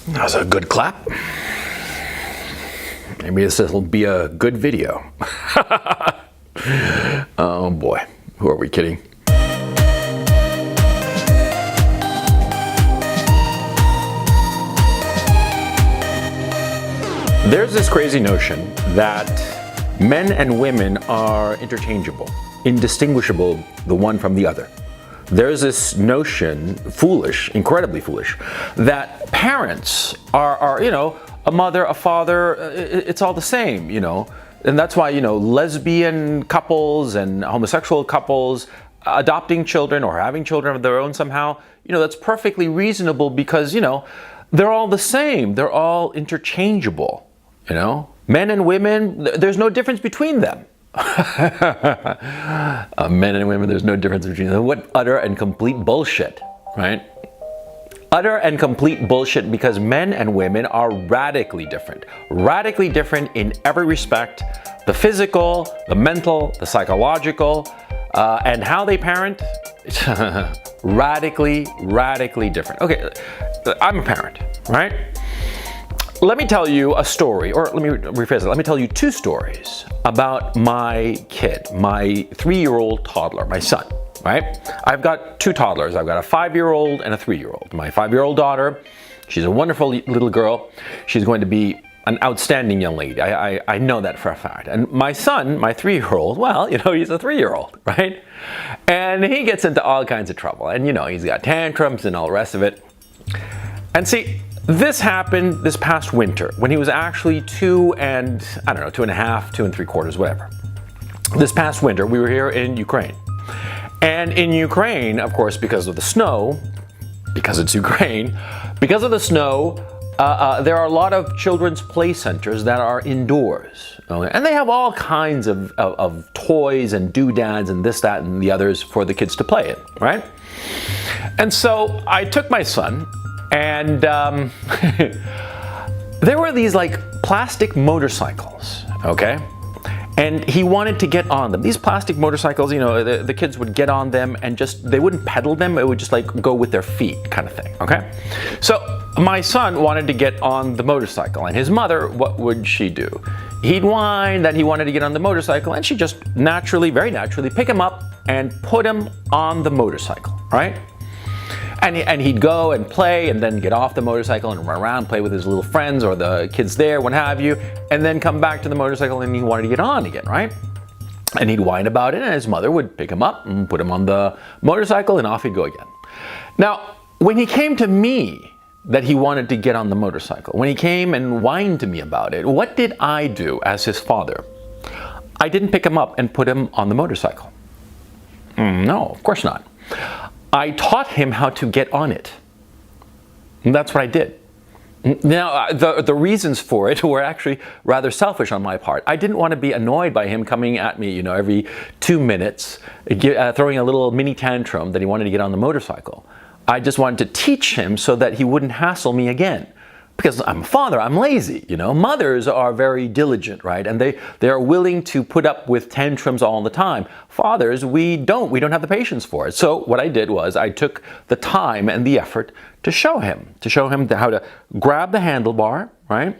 That was a good clap. Maybe this will be a good video. Oh boy, who are we kidding? There's this crazy notion that men and women are interchangeable, indistinguishable the one from the other. There's this notion, foolish, incredibly foolish, that parents are a mother, a father, it's all the same, And that's why, lesbian couples and homosexual couples adopting children or having children of their own somehow, that's perfectly reasonable because, they're all the same. They're all interchangeable, Men and women, there's no difference between them. Men and women, there's no difference between them. What utter and complete bullshit, right? Utter and complete bullshit, because men and women are radically different in every respect: the physical, the mental, the psychological, and how they parent. radically different. Okay, I'm a parent, right? Let me tell you a story, or let me rephrase it. Let me tell you two stories about my kid, my 3-year-old toddler, my son, right? I've got two toddlers. I've got a 5-year-old and a 3-year-old. My 5-year-old daughter, she's a wonderful little girl. She's going to be an outstanding young lady. I know that for a fact. And my son, my 3-year-old, well, he's a 3-year-old, right? And he gets into all kinds of trouble. And, he's got tantrums and all the rest of it. And see, this happened this past winter when he was actually 2 and 2.5, 2 3/4, whatever. This past winter, we were here in Ukraine. And in Ukraine, of course, because of the snow, because it's Ukraine, because of the snow, there are a lot of children's play centers that are indoors. Okay? And they have all kinds of toys and doodads and this, that, and the others for the kids to play in, right? And so I took my son, and there were these plastic motorcycles, okay? And he wanted to get on them. These plastic motorcycles, the kids would get on them and they wouldn't pedal them, it would just go with their feet kind of thing, okay? So my son wanted to get on the motorcycle, and his mother, what would she do? He'd whine that he wanted to get on the motorcycle, and she'd just very naturally pick him up and put him on the motorcycle, right? And he'd go and play and then get off the motorcycle and run around, play with his little friends or the kids there, what have you, and then come back to the motorcycle and he wanted to get on again, right? And he'd whine about it, and his mother would pick him up and put him on the motorcycle, and off he'd go again. Now, when he came to me that he wanted to get on the motorcycle, when he came and whined to me about it, what did I do as his father? I didn't pick him up and put him on the motorcycle. No, of course not. I taught him how to get on it. And that's what I did. Now, the reasons for it were actually rather selfish on my part. I didn't want to be annoyed by him coming at me, every 2 minutes, throwing a little mini tantrum that he wanted to get on the motorcycle. I just wanted to teach him so that he wouldn't hassle me again. Because I'm a father, I'm lazy, Mothers are very diligent, right? And they are willing to put up with tantrums all the time. Fathers, we don't have the patience for it. So what I did was I took the time and the effort to show him how to grab the handlebar, right?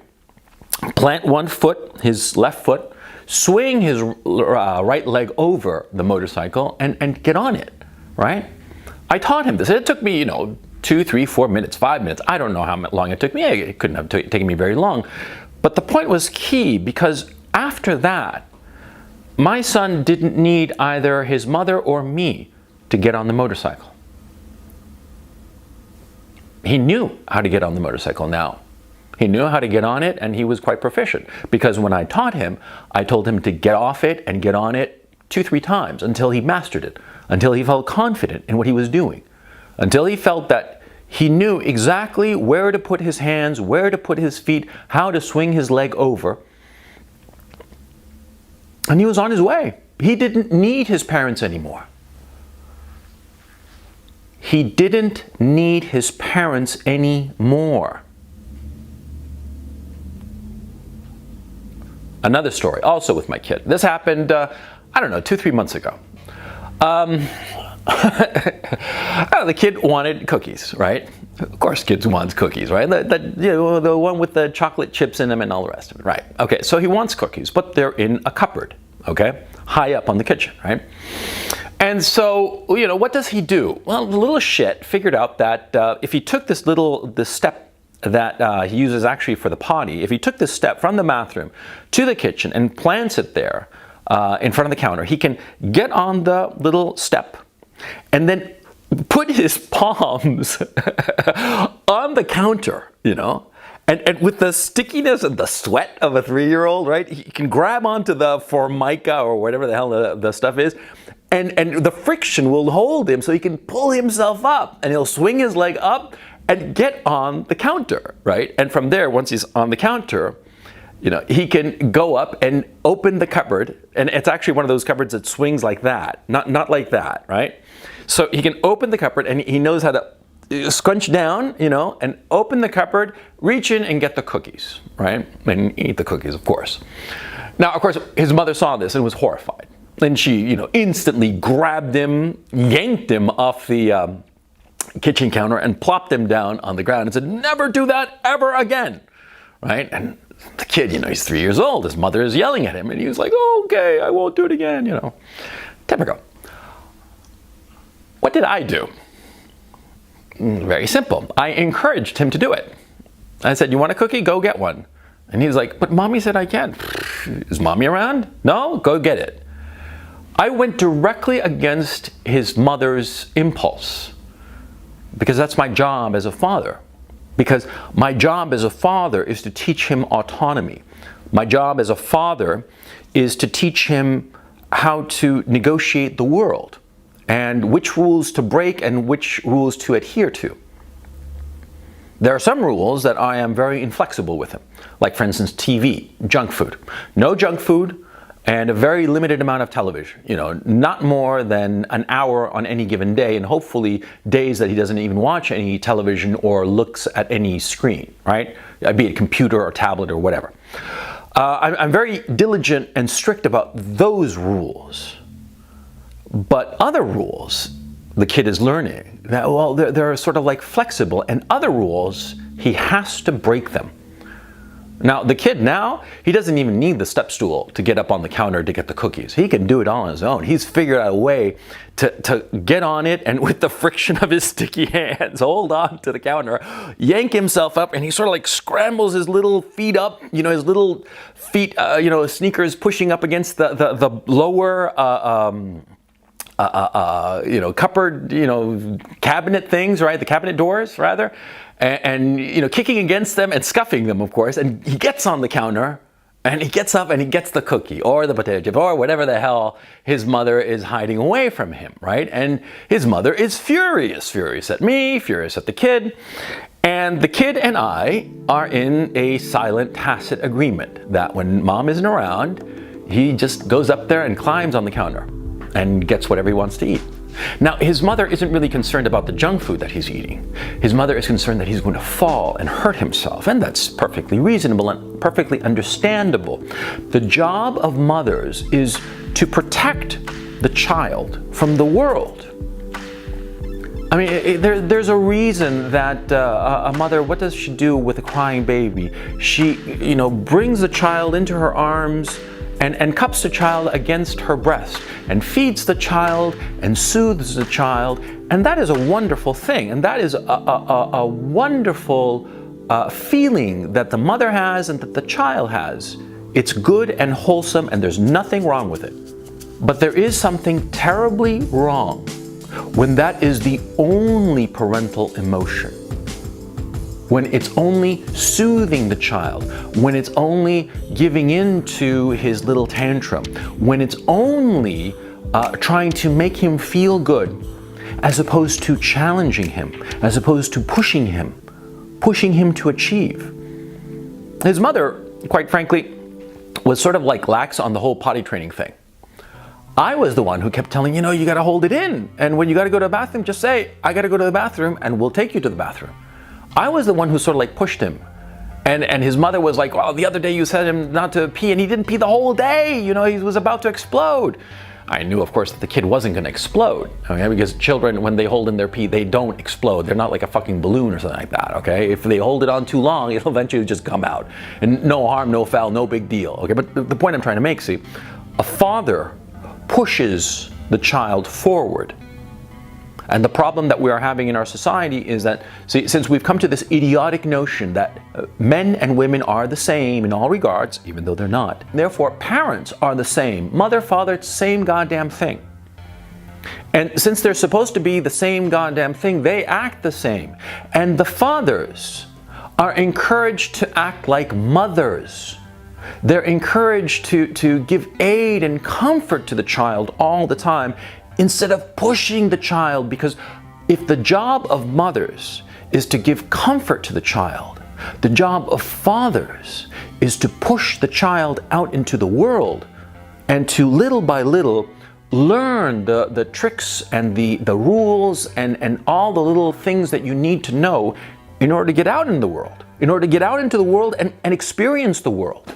Plant one foot, his left foot, swing his right leg over the motorcycle and get on it, right? I taught him this. It took me, 2, 3, 4 minutes, 5 minutes. I don't know how long it took me. It couldn't have taken me very long. But the point was key, because after that, my son didn't need either his mother or me to get on the motorcycle. He knew how to get on the motorcycle now. He knew how to get on it, and he was quite proficient. Because when I taught him, I told him to get off it and get on it 2, 3 times until he mastered it, until he felt confident in what he was doing. Until he felt that he knew exactly where to put his hands, where to put his feet, how to swing his leg over. And he was on his way. He didn't need his parents anymore. He didn't need his parents anymore. Another story, also with my kid. This happened, 2, 3 months ago. The kid wanted cookies, right? Of course, kids want cookies, right? The one with the chocolate chips in them and all the rest of it, right? Okay, so he wants cookies, but they're in a cupboard, okay, high up on the kitchen, right? And so, what does he do? Well, the little shit figured out that if he took this step that he uses actually for the potty, if he took this step from the bathroom to the kitchen and plants it there in front of the counter, he can get on the little step and then put his palms on the counter, and with the stickiness and the sweat of a 3-year-old, right? He can grab onto the formica or whatever the hell the stuff is, and the friction will hold him so he can pull himself up, and he'll swing his leg up and get on the counter, right? And from there, once he's on the counter, he can go up and open the cupboard, and it's actually one of those cupboards that swings like that, not like that, right? So he can open the cupboard, and he knows how to scrunch down, and open the cupboard, reach in and get the cookies, right? And eat the cookies, of course. Now, of course, his mother saw this and was horrified. And she, instantly grabbed him, yanked him off the kitchen counter and plopped him down on the ground and said, "Never do that ever again," right? And the kid, he's 3 years old. His mother is yelling at him, and he was like, "Oh, okay, I won't do it again," Typical. What did I do? Very simple. I encouraged him to do it. I said, "You want a cookie? Go get one." And he was like, "But mommy said I can't." "Is mommy around?" "No, go get it." I went directly against his mother's impulse, because that's my job as a father. Because my job as a father is to teach him autonomy. My job as a father is to teach him how to negotiate the world, and which rules to break and which rules to adhere to. There are some rules that I am very inflexible with him, like, for instance, TV, junk food. No junk food, and a very limited amount of television, not more than an hour on any given day, and hopefully days that he doesn't even watch any television or looks at any screen, right? Be it computer or tablet or whatever. I'm very diligent and strict about those rules. But other rules, the kid is learning, that, well, they're sort of like flexible, and other rules, he has to break them. Now, the kid now, he doesn't even need the step stool to get up on the counter to get the cookies. He can do it all on his own. He's figured out a way to get on it, and with the friction of his sticky hands, hold on to the counter, yank himself up, and he sort of like scrambles his little feet up, his little feet, sneakers pushing up against the lower, cupboard, cabinet things, right? The cabinet doors, rather. And kicking against them and scuffing them, of course. And he gets on the counter, and he gets up and he gets the cookie or the potato chip or whatever the hell his mother is hiding away from him, right? And his mother is furious at me, furious at the kid. And the kid and I are in a silent, tacit agreement that when mom isn't around, he just goes up there and climbs on the counter and gets whatever he wants to eat. Now, his mother isn't really concerned about the junk food that he's eating. His mother is concerned that he's going to fall and hurt himself, and that's perfectly reasonable and perfectly understandable. The job of mothers is to protect the child from the world. I mean, there's a reason that a mother, what does she do with a crying baby? She, brings the child into her arms and cups the child against her breast and feeds the child and soothes the child. And that is a wonderful thing. And that is a wonderful feeling that the mother has and that the child has. It's good and wholesome, and there's nothing wrong with it. But there is something terribly wrong when that is the only parental emotion. When it's only soothing the child, when it's only giving in to his little tantrum, when it's only trying to make him feel good, as opposed to challenging him, as opposed to pushing him to achieve. His mother, quite frankly, was sort of like lax on the whole potty training thing. I was the one who kept telling, you gotta hold it in. And when you gotta go to the bathroom, just say, I gotta go to the bathroom, and we'll take you to the bathroom. I was the one who sort of like pushed him. And his mother was like, well, the other day you said him not to pee, and he didn't pee the whole day. He was about to explode. I knew, of course, that the kid wasn't going to explode, okay? Because children, when they hold in their pee, they don't explode. They're not like a fucking balloon or something like that, okay? If they hold it on too long, it'll eventually just come out. And no harm, no foul, no big deal, okay? But the point I'm trying to make, see, a father pushes the child forward. And the problem that we are having in our society is that, see, since we've come to this idiotic notion that men and women are the same in all regards, even though they're not, therefore parents are the same. Mother, father, it's the same goddamn thing. And since they're supposed to be the same goddamn thing, they act the same. And the fathers are encouraged to act like mothers. They're encouraged to give aid and comfort to the child all the time, instead of pushing the child, because if the job of mothers is to give comfort to the child, the job of fathers is to push the child out into the world and to little by little learn the tricks and the rules and all the little things that you need to know in order to get out in the world, in order to get out into the world and experience the world.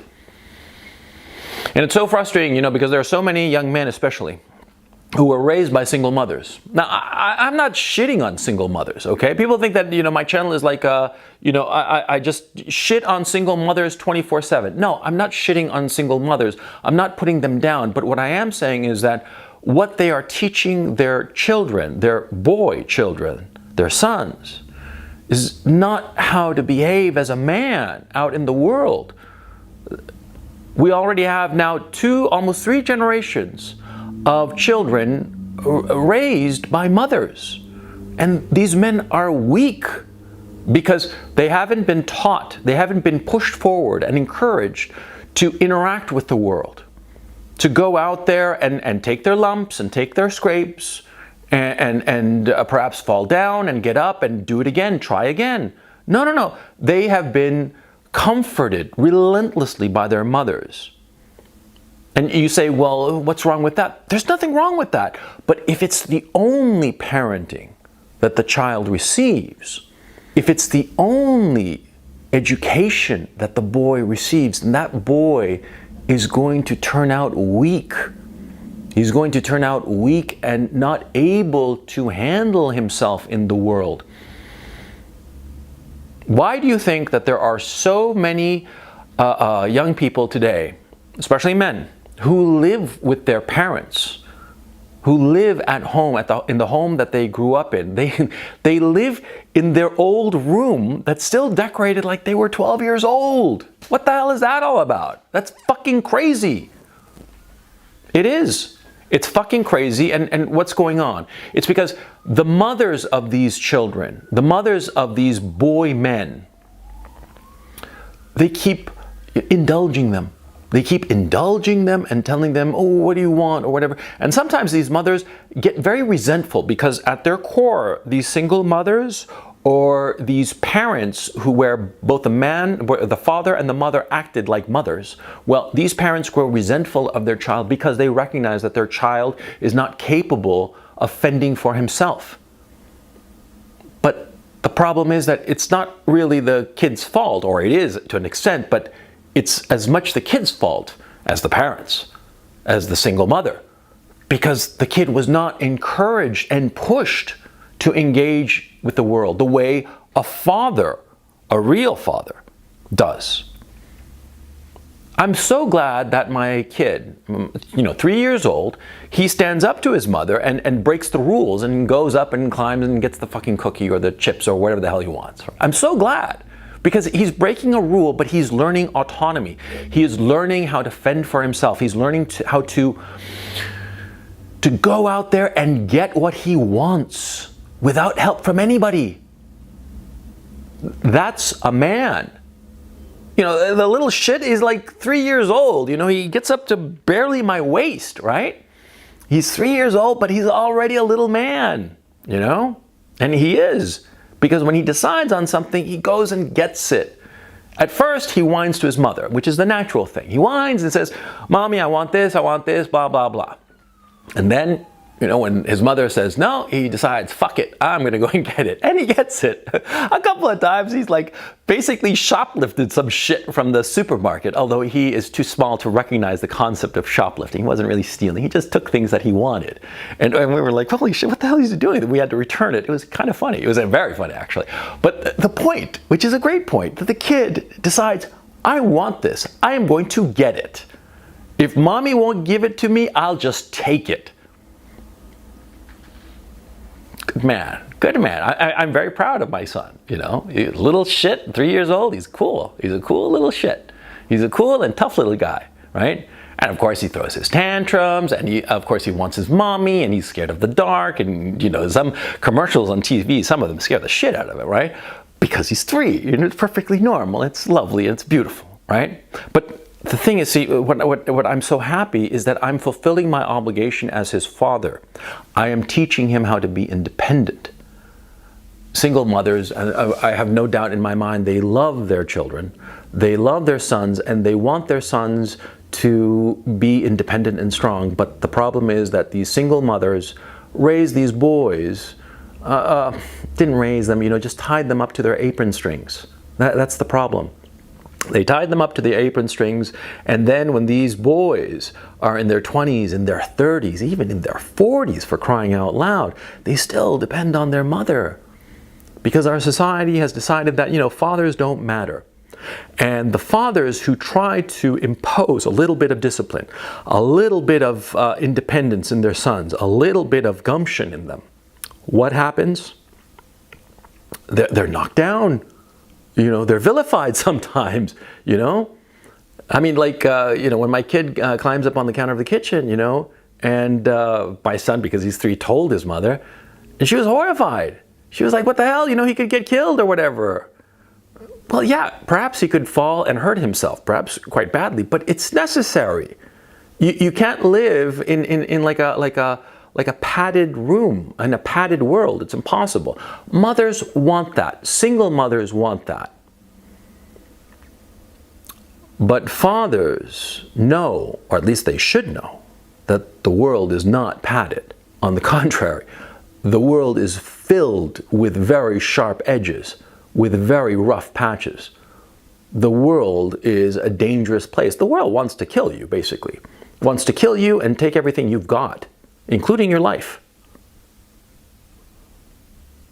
And it's so frustrating, you know, because there are so many young men especially who were raised by single mothers. Now, I'm not shitting on single mothers, okay? People think that, you know, my channel is like, you know, I just shit on single mothers 24/7. No, I'm not shitting on single mothers. I'm not putting them down. But what I am saying is that what they are teaching their children, their boy children, their sons, is not how to behave as a man out in the world. We already have now almost three generations of children raised by mothers. And these men are weak because they haven't been taught, they haven't been pushed forward and encouraged to interact with the world, to go out there and take their lumps and take their scrapes and perhaps fall down and get up and do it again, try again. No. They have been comforted relentlessly by their mothers. And you say, well, what's wrong with that? There's nothing wrong with that. But if it's the only parenting that the child receives, if it's the only education that the boy receives, then that boy is going to turn out weak. He's going to turn out weak and not able to handle himself in the world. Why do you think that there are so many young people today, especially men, who live with their parents, who live at home, in the home that they grew up in? They live in their old room that's still decorated like they were 12 years old. What the hell is that all about? That's fucking crazy. It is. It's fucking crazy. And what's going on? It's because the mothers of these children, the mothers of these boy men, they keep indulging them. They keep indulging them and telling them, oh, what do you want, or whatever. And sometimes these mothers get very resentful because at their core, these single mothers or these parents who where both the father and the mother acted like mothers, well, these parents grow resentful of their child because they recognize that their child is not capable of fending for himself. But the problem is that it's not really the kid's fault, or it is to an extent, but it's as much the kid's fault as the parents, as the single mother, because the kid was not encouraged and pushed to engage with the world the way a father, a real father, does. I'm so glad that my kid, 3 years old, he stands up to his mother and breaks the rules and goes up and climbs and gets the fucking cookie or the chips or whatever the hell he wants. I'm so glad. Because he's breaking a rule, but he's learning autonomy. He is learning how to fend for himself. He's learning how to go out there and get what he wants without help from anybody. That's a man. The little shit is like 3 years old. He gets up to barely my waist, right? He's 3 years old, but he's already a little man, And he is. Because when he decides on something, he goes and gets it. At first, he whines to his mother, which is the natural thing. He whines and says, Mommy, I want this, blah, blah, blah. And then You know, when his mother says no, he decides, fuck it, I'm gonna go and get it. And he gets it. A couple of times he's like basically shoplifted some shit from the supermarket, although he is too small to recognize the concept of shoplifting. He wasn't really stealing, he just took things that he wanted. And we were like, holy shit, what the hell is he doing? We had to return it. It was kind of funny. It was very funny, actually. But the point, which is a great point, that the kid decides, I want this. I am going to get it. If mommy won't give it to me, I'll just take it. Good man, good man. I'm very proud of my son, you know. Little shit, 3 years old, he's cool. He's a cool little shit. He's a cool and tough little guy, right? And of course he throws his tantrums, and of course he wants his mommy, and he's scared of the dark, and you know, some commercials on TV, some of them scare the shit out of him, right? Because he's 3, you know, it's perfectly normal, it's lovely, it's beautiful, right? But the thing is, see, what I'm so happy is that I'm fulfilling my obligation as his father. I am teaching him how to be independent. Single mothers, I have no doubt in my mind, they love their children, they love their sons, and they want their sons to be independent and strong. But the problem is that these single mothers raise these boys, didn't raise them, you know, just tied them up to their apron strings. That's the problem. They tied them up to the apron strings, and then when these boys are in their 20s, in their 30s, even in their 40s, for crying out loud, they still depend on their mother. Because our society has decided that, you know, fathers don't matter. And the fathers who try to impose a little bit of discipline, a little bit of independence in their sons, a little bit of gumption in them, what happens? They're knocked down. You know, they're vilified sometimes, you know. I mean, like, you know, when my kid climbs up on the counter of the kitchen, you know, and my son, because he's 3, told his mother, and she was horrified. She was like, what the hell, you know, he could get killed or whatever. Well, yeah, perhaps he could fall and hurt himself, perhaps quite badly, but it's necessary. You can't live in like a padded room, in a padded world. It's impossible. Mothers want that. Single mothers want that. But fathers know, or at least they should know, that the world is not padded. On the contrary, the world is filled with very sharp edges, with very rough patches. The world is a dangerous place. The world wants to kill you, basically. Wants to kill you and take everything you've got, including your life.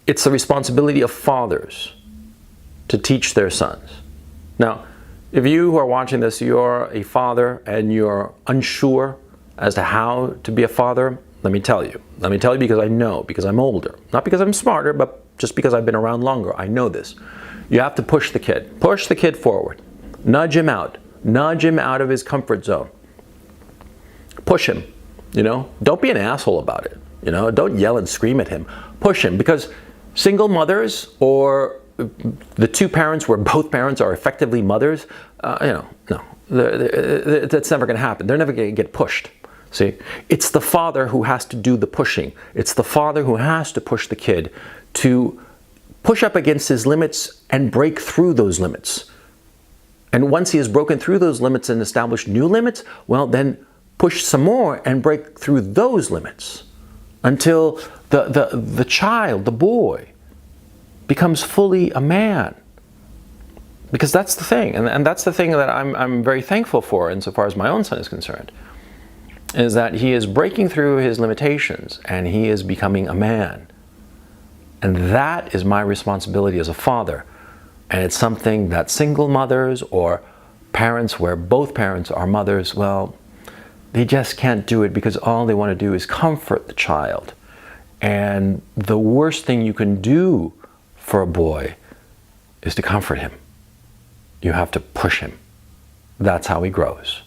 It's the responsibility of fathers to teach their sons. Now, if you who are watching this, you're a father and you're unsure as to how to be a father, let me tell you. Let me tell you because I know, because I'm older. Not because I'm smarter, but just because I've been around longer. I know this. You have to push the kid. Push the kid forward. Nudge him out. Nudge him out of his comfort zone. Push him. You know, don't be an asshole about it. You know, don't yell and scream at him. Push him, because single mothers or the 2 parents where both parents are effectively mothers, you know, no, that's never going to happen. They're never going to get pushed. See, it's the father who has to do the pushing. It's the father who has to push the kid to push up against his limits and break through those limits. And once he has broken through those limits and established new limits, well, then push some more and break through those limits until the child, the boy, becomes fully a man. Because that's the thing, and that's the thing that I'm very thankful for insofar as my own son is concerned, is that he is breaking through his limitations and he is becoming a man. And that is my responsibility as a father. And it's something that single mothers or parents where both parents are mothers, well, they just can't do it because all they want to do is comfort the child. And the worst thing you can do for a boy is to comfort him. You have to push him. That's how he grows.